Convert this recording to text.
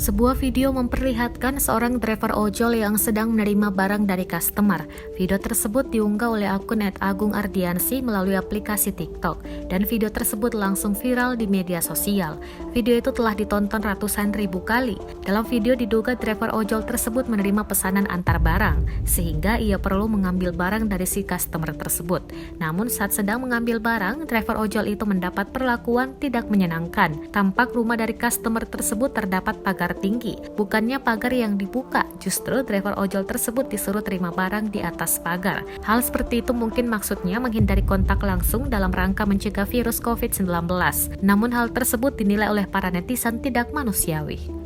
Sebuah video memperlihatkan seorang driver ojol yang sedang menerima barang dari customer. Video tersebut diunggah oleh akun @agungardiansyah melalui aplikasi TikTok, dan video tersebut langsung viral di media sosial. Video itu telah ditonton ratusan ribu kali. Dalam video diduga driver ojol tersebut menerima pesanan antar barang, sehingga ia perlu mengambil barang dari si customer tersebut. Namun saat sedang mengambil barang, driver ojol itu mendapat perlakuan tidak menyenangkan. Tampak rumah dari customer tersebut terdapat pagar tinggi, bukannya pagar yang dibuka. Justru driver ojol tersebut disuruh terima barang di atas pagar. Hal seperti itu mungkin maksudnya menghindari kontak langsung dalam rangka mencegah virus COVID-19. Namun hal tersebut dinilai oleh para netizen tidak manusiawi.